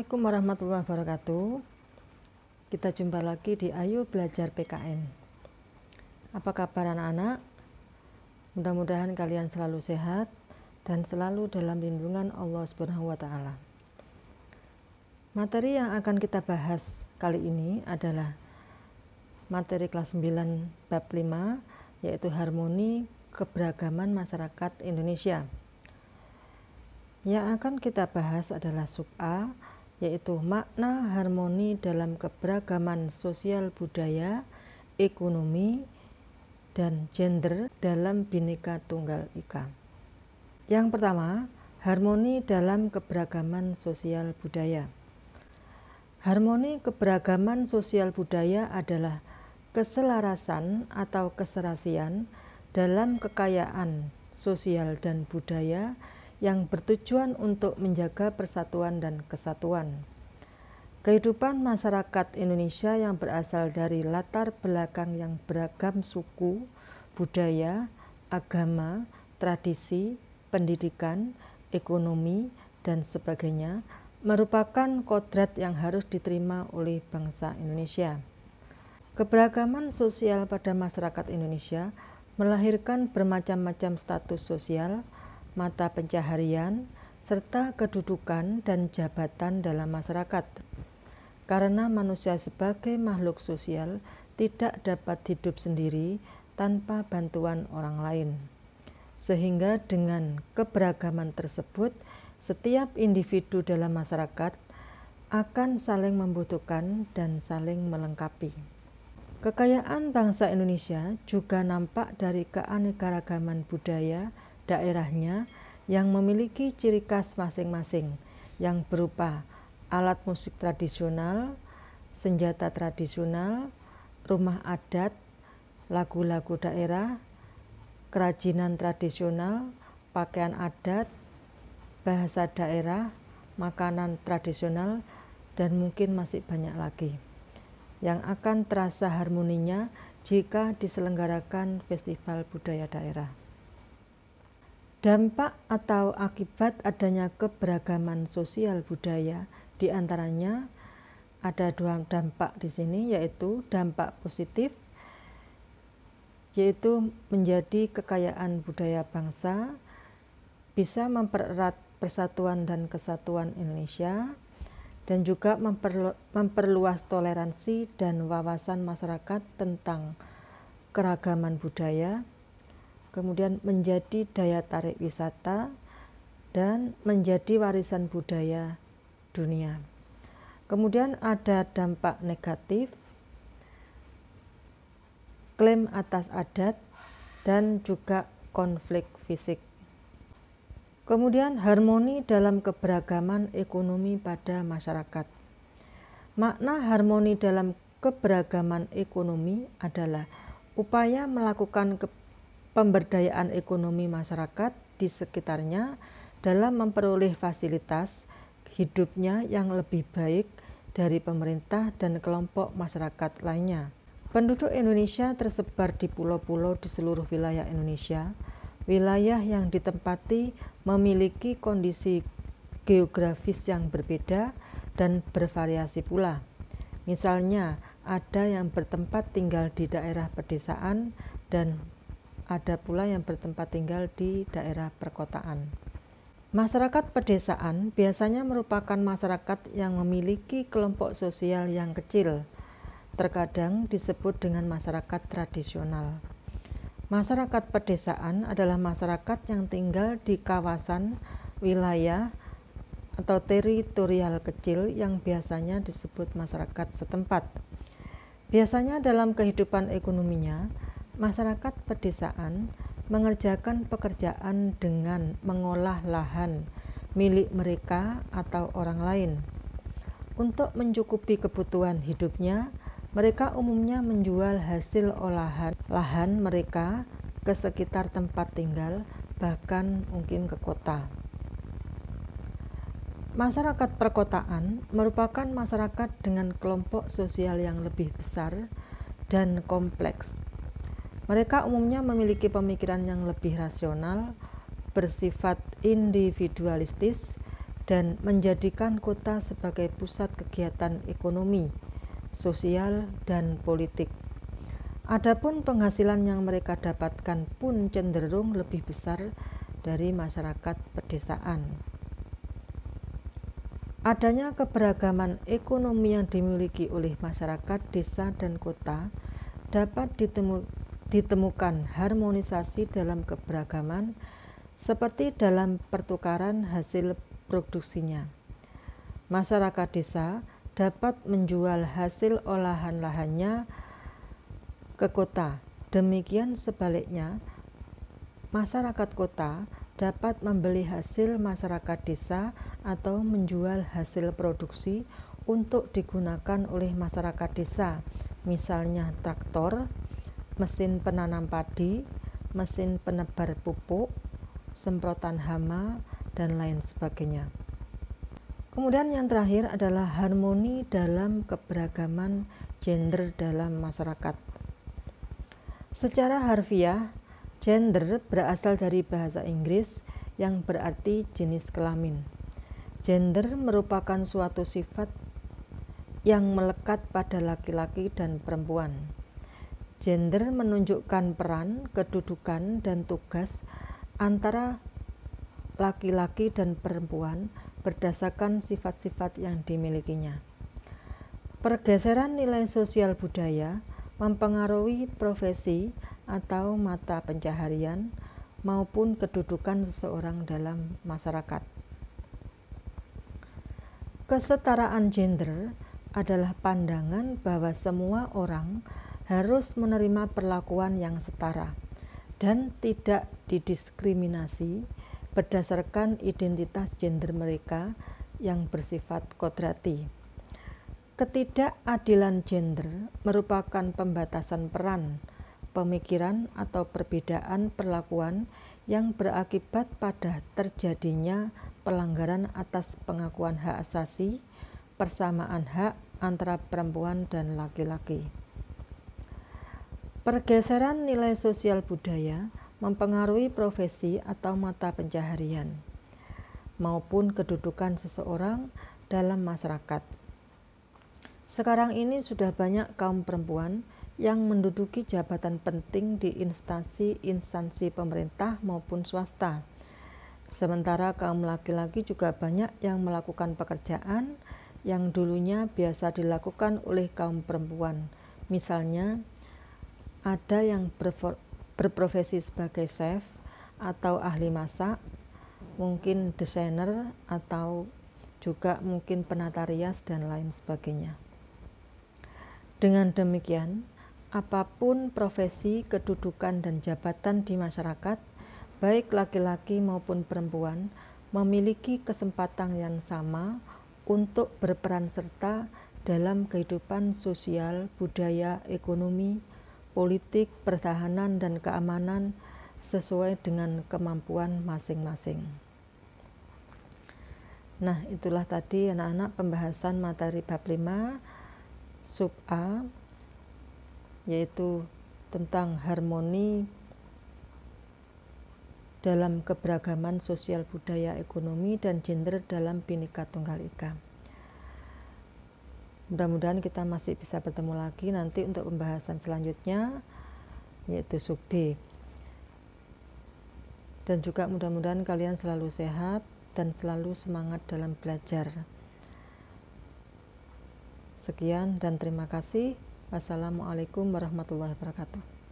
Assalamualaikum warahmatullahi wabarakatuh. Kita jumpa lagi di Ayo Belajar PKN. Apa kabar anak-anak? Mudah-mudahan kalian selalu sehat dan selalu dalam lindungan Allah Subhanahu wa Ta'ala. Materi yang akan kita bahas kali ini adalah materi kelas 9 bab 5, yaitu harmoni keberagaman masyarakat Indonesia. Yang akan kita bahas adalah sub A, yaitu makna harmoni dalam keberagaman sosial budaya, ekonomi, dan gender dalam Bhinneka Tunggal Ika. Yang pertama, harmoni dalam keberagaman sosial budaya. Harmoni keberagaman sosial budaya adalah keselarasan atau keserasian dalam kekayaan sosial dan budaya yang bertujuan untuk menjaga persatuan dan kesatuan. Kehidupan masyarakat Indonesia yang berasal dari latar belakang yang beragam suku, budaya, agama, tradisi, pendidikan, ekonomi, dan sebagainya merupakan kodrat yang harus diterima oleh bangsa Indonesia. Keberagaman sosial pada masyarakat Indonesia melahirkan bermacam-macam status sosial, mata pencaharian, serta kedudukan dan jabatan dalam masyarakat. Karena manusia sebagai makhluk sosial tidak dapat hidup sendiri tanpa bantuan orang lain. Sehingga dengan keberagaman tersebut, setiap individu dalam masyarakat akan saling membutuhkan dan saling melengkapi. Kekayaan bangsa Indonesia juga nampak dari keanekaragaman budaya daerahnya yang memiliki ciri khas masing-masing yang berupa alat musik tradisional, senjata tradisional, rumah adat, lagu-lagu daerah, kerajinan tradisional, pakaian adat, bahasa daerah, makanan tradisional, dan mungkin masih banyak lagi yang akan terasa harmoninya jika diselenggarakan festival budaya daerah. Dampak atau akibat adanya keberagaman sosial budaya diantaranya ada dua dampak di sini, yaitu dampak positif, yaitu menjadi kekayaan budaya bangsa, bisa mempererat persatuan dan kesatuan Indonesia, dan juga memperluas toleransi dan wawasan masyarakat tentang keragaman budaya, kemudian menjadi daya tarik wisata, dan menjadi warisan budaya dunia. Kemudian ada dampak negatif, klaim atas adat, dan juga konflik fisik. Kemudian harmoni dalam keberagaman ekonomi pada masyarakat. Makna harmoni dalam keberagaman ekonomi adalah upaya melakukan pemberdayaan ekonomi masyarakat di sekitarnya dalam memperoleh fasilitas hidupnya yang lebih baik dari pemerintah dan kelompok masyarakat lainnya. Penduduk Indonesia tersebar di pulau-pulau di seluruh wilayah Indonesia. Wilayah yang ditempati memiliki kondisi geografis yang berbeda dan bervariasi pula. Misalnya, ada yang bertempat tinggal di daerah pedesaan dan ada pula yang bertempat tinggal di daerah perkotaan. Masyarakat pedesaan biasanya merupakan masyarakat yang memiliki kelompok sosial yang kecil, terkadang disebut dengan masyarakat tradisional. Masyarakat pedesaan adalah masyarakat yang tinggal di kawasan, wilayah, atau teritorial kecil yang biasanya disebut masyarakat setempat. Biasanya dalam kehidupan ekonominya, masyarakat pedesaan mengerjakan pekerjaan dengan mengolah lahan milik mereka atau orang lain. Untuk mencukupi kebutuhan hidupnya, mereka umumnya menjual hasil olahan lahan mereka ke sekitar tempat tinggal, bahkan mungkin ke kota. Masyarakat perkotaan merupakan masyarakat dengan kelompok sosial yang lebih besar dan kompleks. Mereka umumnya memiliki pemikiran yang lebih rasional, bersifat individualistis, dan menjadikan kota sebagai pusat kegiatan ekonomi, sosial, dan politik. Adapun penghasilan yang mereka dapatkan pun cenderung lebih besar dari masyarakat pedesaan. Adanya keberagaman ekonomi yang dimiliki oleh masyarakat desa dan kota dapat ditemukan harmonisasi dalam keberagaman seperti dalam pertukaran hasil produksinya. Masyarakat desa dapat menjual hasil olahan lahannya ke kota. Demikian sebaliknya, masyarakat kota dapat membeli hasil masyarakat desa atau menjual hasil produksi untuk digunakan oleh masyarakat desa, misalnya traktor, mesin penanam padi, mesin penebar pupuk, semprotan hama, dan lain sebagainya. Kemudian yang terakhir adalah harmoni dalam keberagaman gender dalam masyarakat. Secara harfiah, gender berasal dari bahasa Inggris yang berarti jenis kelamin. Gender merupakan suatu sifat yang melekat pada laki-laki dan perempuan. Gender menunjukkan peran, kedudukan, dan tugas antara laki-laki dan perempuan berdasarkan sifat-sifat yang dimilikinya. Pergeseran nilai sosial budaya mempengaruhi profesi atau mata pencaharian maupun kedudukan seseorang dalam masyarakat. Kesetaraan gender adalah pandangan bahwa semua orang harus menerima perlakuan yang setara dan tidak didiskriminasi berdasarkan identitas gender mereka yang bersifat kodrati. Ketidakadilan gender merupakan pembatasan peran, pemikiran, atau perbedaan perlakuan yang berakibat pada terjadinya pelanggaran atas pengakuan hak asasi, persamaan hak antara perempuan dan laki-laki. Pergeseran nilai sosial budaya mempengaruhi profesi atau mata pencaharian maupun kedudukan seseorang dalam masyarakat. Sekarang ini sudah banyak kaum perempuan yang menduduki jabatan penting di instansi pemerintah maupun swasta. Sementara kaum laki-laki juga banyak yang melakukan pekerjaan yang dulunya biasa dilakukan oleh kaum perempuan. Misalnya, ada yang berprofesi sebagai chef atau ahli masak, mungkin desainer, atau juga mungkin penata rias dan lain sebagainya. Dengan demikian, apapun profesi, kedudukan, dan jabatan di masyarakat, baik laki-laki maupun perempuan, memiliki kesempatan yang sama untuk berperan serta dalam kehidupan sosial, budaya, ekonomi, politik, pertahanan, dan keamanan sesuai dengan kemampuan masing-masing. Nah, itulah tadi anak-anak pembahasan materi bab 5 sub A, yaitu tentang harmoni dalam keberagaman sosial budaya ekonomi dan gender dalam Bhinneka Tunggal Ika. Mudah-mudahan kita masih bisa bertemu lagi nanti untuk pembahasan selanjutnya, yaitu sub B. Dan juga mudah-mudahan kalian selalu sehat dan selalu semangat dalam belajar. Sekian dan terima kasih. Wassalamualaikum warahmatullahi wabarakatuh.